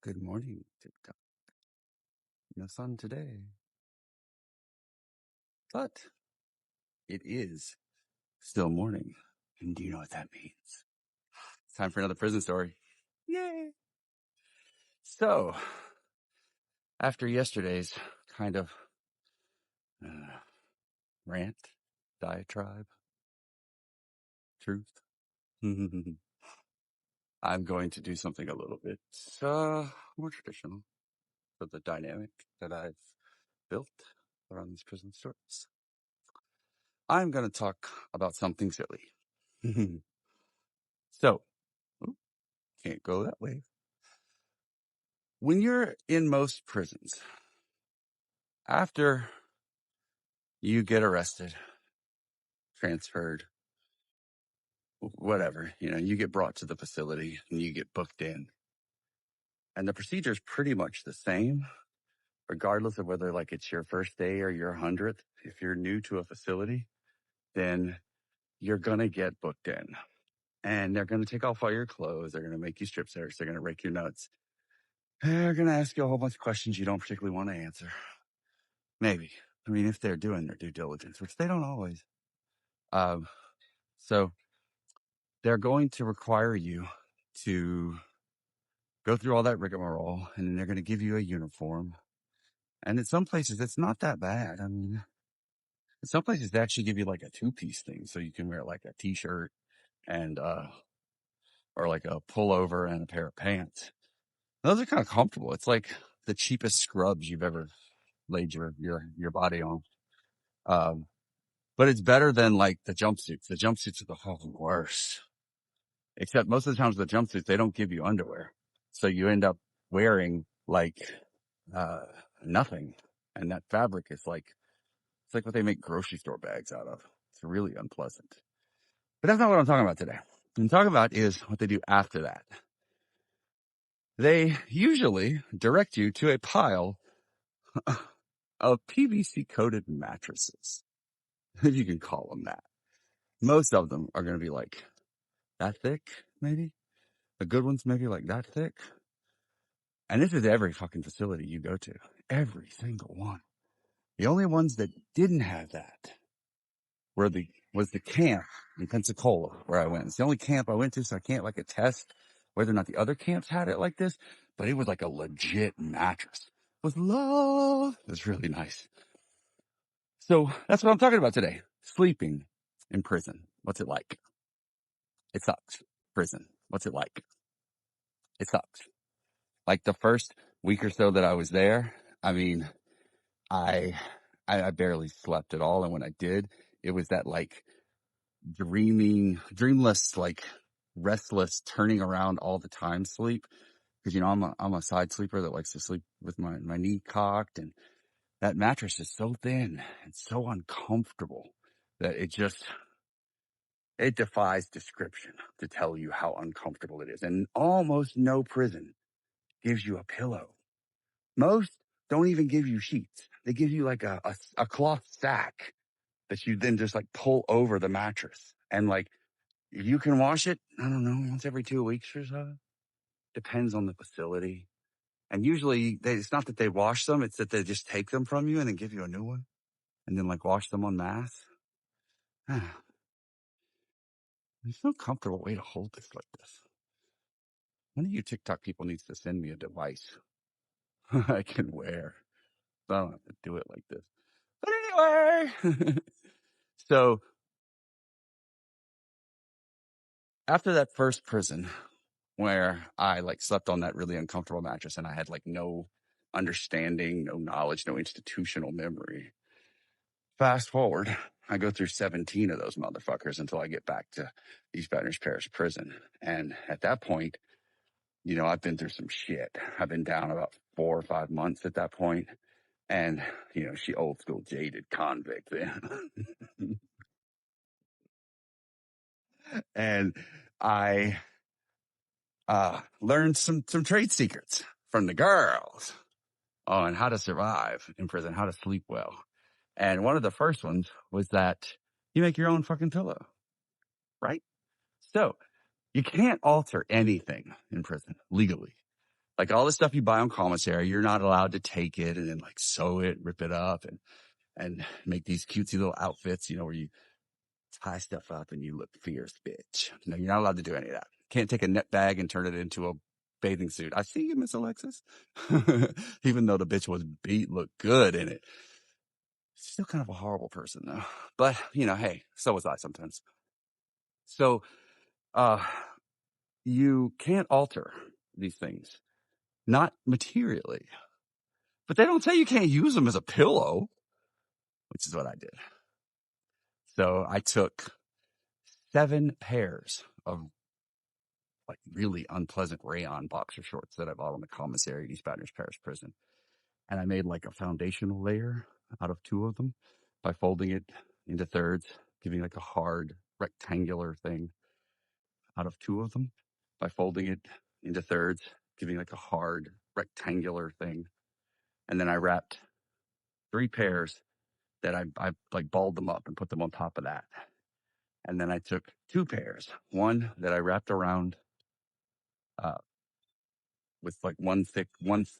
Good morning, TikTok. No sun today, but it is still morning. And do you know what that means? It's time for another prison story. Yay! So, after yesterday's kind of rant, diatribe, truth, I'm going to do something a little bit more traditional for the dynamic that I've built around these prison stories. I'm going to talk about something silly. So, can't go that way. When you're in most prisons, after you get arrested, transferred, whatever, you get brought to the facility and you get booked in. And the procedure is pretty much the same, regardless of whether like it's your first day or your 100th. If you're new to a facility, then you're going to get booked in. And they're going to take off all your clothes. They're going to make you strip search. They're going to rake your nuts. They're going to ask you a whole bunch of questions you don't particularly want to answer. Maybe. I mean, if they're doing their due diligence, which they don't always. So they're going to require you to go through all that rigmarole, and then they're going to give you a uniform. And in some places, it's not that bad. I mean, in some places, they actually give you like a 2-piece thing. So you can wear like a t-shirt and, or like a pullover and a pair of pants. Those are kind of comfortable. It's like the cheapest scrubs you've ever laid your body on. But it's better than like the jumpsuits. The jumpsuits are the worst. Except most of the times the jumpsuits, they don't give you underwear. So you end up wearing like, nothing. And that fabric is like, it's like what they make grocery store bags out of. It's really unpleasant. But that's not what I'm talking about today. What I'm talking about is what they do after that. They usually direct you to a pile of PVC coated mattresses, if you can call them that. Most of them are going to be like that thick, maybe. The good ones, maybe like that thick. And this is every fucking facility you go to. Every single one. The only ones that didn't have that was the camp in Pensacola where I went. It's the only camp I went to, so I can't like attest whether or not the other camps had it like this, but it was like a legit mattress with love. It was really nice. So that's what I'm talking about today. Sleeping in prison. What's it like? It sucks. Prison. What's it like? It sucks. Like the first week or so that I was there, I mean, I barely slept at all. And when I did, it was that like dreamless, like restless, turning around all the time sleep. Cause I'm a side sleeper that likes to sleep with my knee cocked, and that mattress is so thin and so uncomfortable that it defies description to tell you how uncomfortable it is. And almost no prison gives you a pillow. Most don't even give you sheets. They give you like a cloth sack that you then just like pull over the mattress. And like, you can wash it, I don't know, once every 2 weeks or so. Depends on the facility. And usually it's not that they wash them, it's that they just take them from you and then give you a new one. And then like wash them en masse. There's no comfortable way to hold this like this. One of you TikTok people needs to send me a device I can wear. So I don't have to do it like this. But anyway, so after that first prison where I like slept on that really uncomfortable mattress and I had like no understanding, no knowledge, no institutional memory. Fast forward, I go through 17 of those motherfuckers until I get back to East Baton Rouge Parish Prison. And at that point, I've been through some shit. I've been down about 4 or 5 months at that point. And, she old school jaded convict then. And I learned some trade secrets from the girls on how to survive in prison, how to sleep well. And one of the first ones was that you make your own fucking pillow, right? So you can't alter anything in prison legally. Like all the stuff you buy on commissary, you're not allowed to take it and then like sew it, rip it up and make these cutesy little outfits, where you tie stuff up and you look fierce, bitch. No, you're not allowed to do any of that. Can't take a net bag and turn it into a bathing suit. I see you, Miss Alexis. Even though the bitch was beat, looked good in it. Still kind of a horrible person though. But, hey, so was I sometimes. So, uh, you can't alter these things, not materially, but they don't say you can't use them as a pillow, which is what I did. So I took 7 pairs of like really unpleasant rayon boxer shorts that I bought on the commissary at East Baton Rouge Parish Prison. And I made like a foundational layer out of 2 of them by folding it into thirds, giving like a hard rectangular thing out of 2 of them by folding it into thirds, giving like a hard rectangular thing. And then I wrapped 3 pairs that I like balled them up and put them on top of that. And then I took 2 pairs, one that I wrapped around, uh, with like one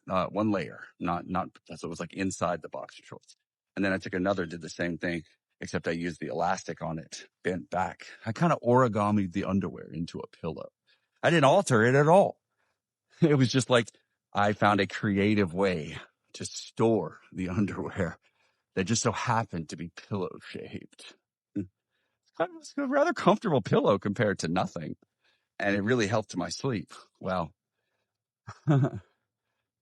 layer, not, so it was like inside the boxer shorts. And then I took another, did the same thing, except I used the elastic on it, bent back. I kind of origamied the underwear into a pillow. I didn't alter it at all. It was just like I found a creative way to store the underwear that just so happened to be pillow shaped. It's a rather comfortable pillow compared to nothing. And it really helped my sleep. Well,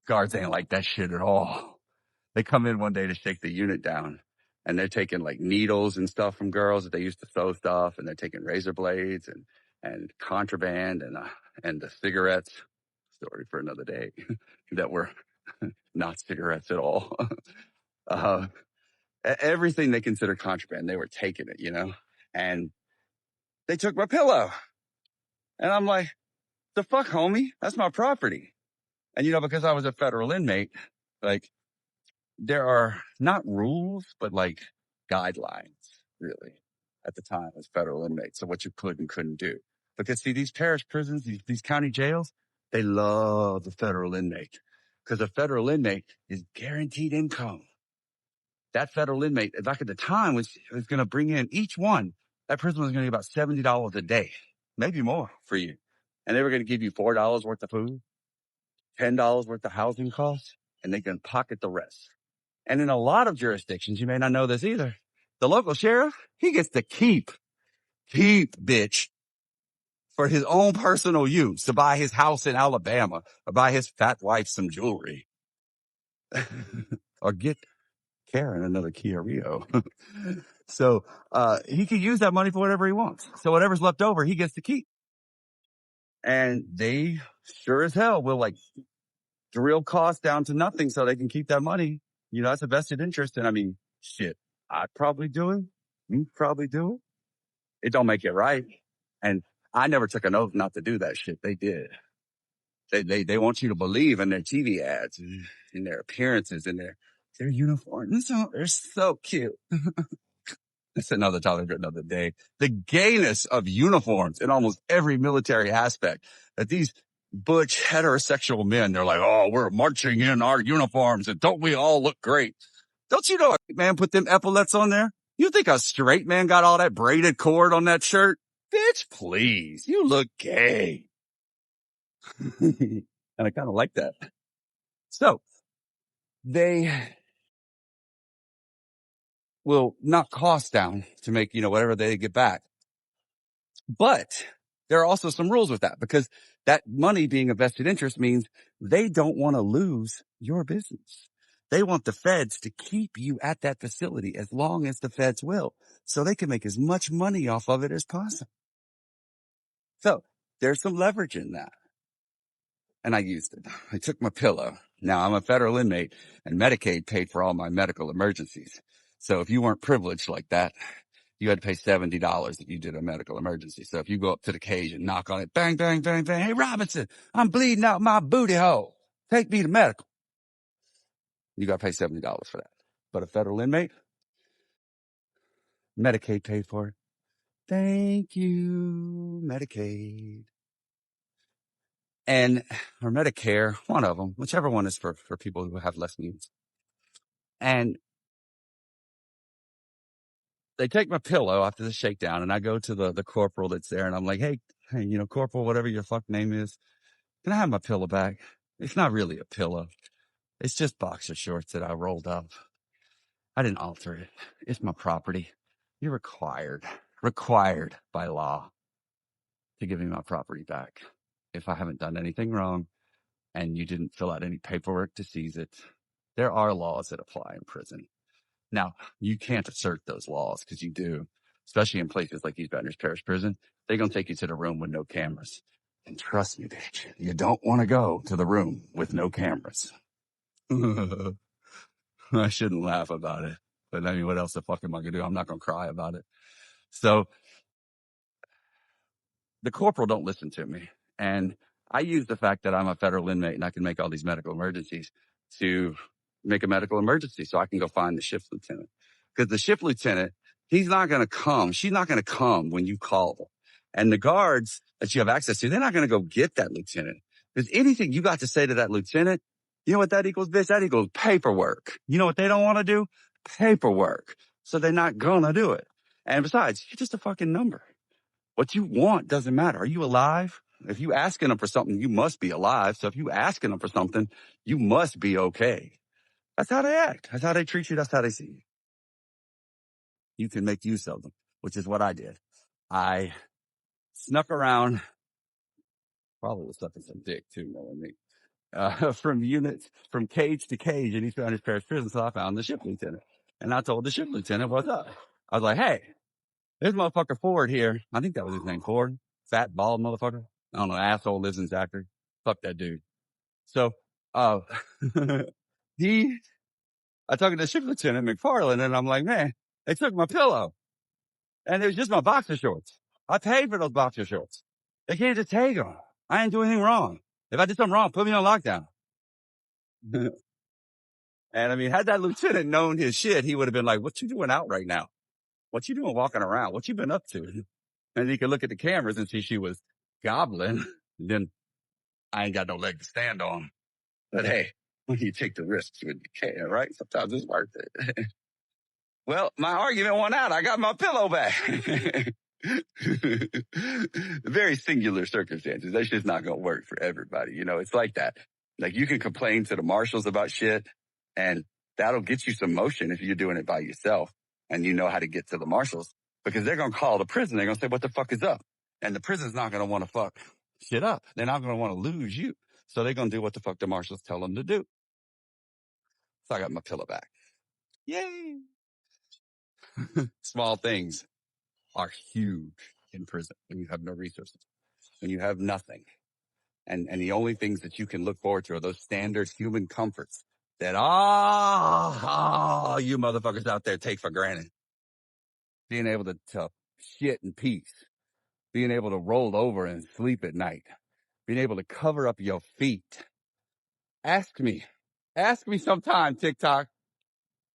guards ain't like that shit at all. They come in one day to shake the unit down and they're taking like needles and stuff from girls that they used to sew stuff. And they're taking razor blades and contraband and the cigarettes. Story for another day that were not cigarettes at all. uh, Everything they consider contraband, they were taking it, and they took my pillow. And I'm like, the fuck, homie? That's my property. And, because I was a federal inmate, like, there are not rules, but like guidelines, really, at the time as federal inmates. So what you could and couldn't do. Because see, these parish prisons, these county jails, they love the federal inmate because a federal inmate is guaranteed income. That federal inmate back at the time was going to bring in each one. That prison was going to get about $70 a day, maybe more for you. And they were going to give you $4 worth of food, $10 worth of housing costs, and they can pocket the rest. And in a lot of jurisdictions, you may not know this either, the local sheriff, he gets to keep, bitch, for his own personal use, to buy his house in Alabama or buy his fat wife some jewelry or get Karen another Kia Rio. So, he can use that money for whatever he wants. So whatever's left over, he gets to keep. And they sure as hell will like drill costs down to nothing so they can keep that money. That's a vested interest. And I mean, shit, I'd probably do it. You'd probably do it. It don't make it right. And I never took an oath not to do that shit. They did. They want you to believe in their TV ads, in their appearances, in their uniforms. They're so cute. That's another topic for another day. The gayness of uniforms in almost every military aspect. That these butch heterosexual men, they're like, oh, we're marching in our uniforms and don't we all look great? Don't you know a man put them epaulets on there? You think a straight man got all that braided cord on that shirt? Bitch, please. You look gay. And I kind of like that. So they will knock costs down to make, whatever they get back. But there are also some rules with that because that money being a vested interest means they don't want to lose your business. They want the feds to keep you at that facility as long as the feds will, so they can make as much money off of it as possible. So there's some leverage in that. And I used it. I took my pillow. Now I'm a federal inmate and Medicaid paid for all my medical emergencies. So if you weren't privileged like that, you had to pay $70 if you did a medical emergency. So if you go up to the cage and knock on it, bang, bang, bang, bang. Hey, Robinson, I'm bleeding out my booty hole. Take me to medical. You got to pay $70 for that. But a federal inmate, Medicaid paid for it. Thank you, Medicaid. or Medicare, one of them, whichever one is for people who have less means. And they take my pillow after the shakedown, and I go to the corporal that's there, and I'm like, hey, corporal, whatever your fuck name is, can I have my pillow back? It's not really a pillow. It's just boxer shorts that I rolled up. I didn't alter it. It's my property. You're required by law to give me my property back. If I haven't done anything wrong and you didn't fill out any paperwork to seize it, there are laws that apply in prison. Now, you can't assert those laws because you do, especially in places like East Baton Rouge Parish Prison. They're going to take you to the room with no cameras. And trust me, bitch, you don't want to go to the room with no cameras. I shouldn't laugh about it. But I mean, what else the fuck am I going to do? I'm not going to cry about it. So the corporal don't listen to me. And I use the fact that I'm a federal inmate and I can make all these medical emergencies to make a medical emergency so I can go find the shift lieutenant. Because the shift lieutenant, he's not going to come. She's not going to come when you call them. And the guards that you have access to, they're not going to go get that lieutenant. Because anything you got to say to that lieutenant, you know what that equals, bitch? That equals paperwork. You know what they don't want to do? Paperwork. So they're not going to do it. And besides, you're just a fucking number. What you want doesn't matter. Are you alive? If you asking them for something, you must be alive. So if you asking them for something, you must be okay. That's how they act. That's how they treat you. That's how they see you. You can make use of them, which is what I did. I snuck around, probably was sucking some dick too, knowing me, from cage to cage in East Baton Parish Prison. So I found the ship lieutenant and I told the ship lieutenant what's up. I was like, hey, there's motherfucker Ford here. I think that was his name, Ford. Fat, bald motherfucker. I don't know, asshole, lives in Zachary. Fuck that dude. So, uh, I talked to the ship lieutenant, McFarland, and I'm like, man, they took my pillow. And it was just my boxer shorts. I paid for those boxer shorts. They can't just take them. I didn't do anything wrong. If I did something wrong, put me on lockdown. And I mean, had that lieutenant known his shit, he would have been like, what you doing out right now? What you doing walking around? What you been up to? And he could look at the cameras and see she was gobbling. Then I ain't got no leg to stand on. But hey, when you take the risks when you can, right? Sometimes it's worth it. Well, my argument won out. I got my pillow back. Very singular circumstances. That's just not going to work for everybody. You know, it's like that. Like you can complain to the marshals about shit and that'll get you some motion if you're doing it by yourself and you know how to get to the marshals because they're going to call the prison. They're going to say, what the fuck is up? And the prison's not going to want to fuck shit up. They're not going to want to lose you. So they're going to do what the fuck the marshals tell them to do. So I got my pillow back. Yay. Small things are huge in prison when you have no resources, when you have nothing. And the only things that you can look forward to are those standard human comforts that, you motherfuckers out there take for granted. Being able to shit in peace, being able to roll over and sleep at night, being able to cover up your feet. Ask me sometime, TikTok,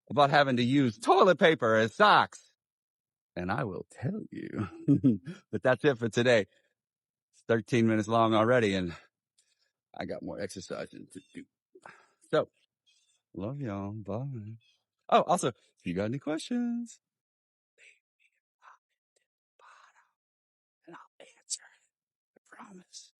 about having to use toilet paper as socks. And I will tell you. But that's it for today. It's 13 minutes long already, and I got more exercising to do. So, love y'all. Bye. Oh, also, if you got any questions, and I'll answer it. I promise.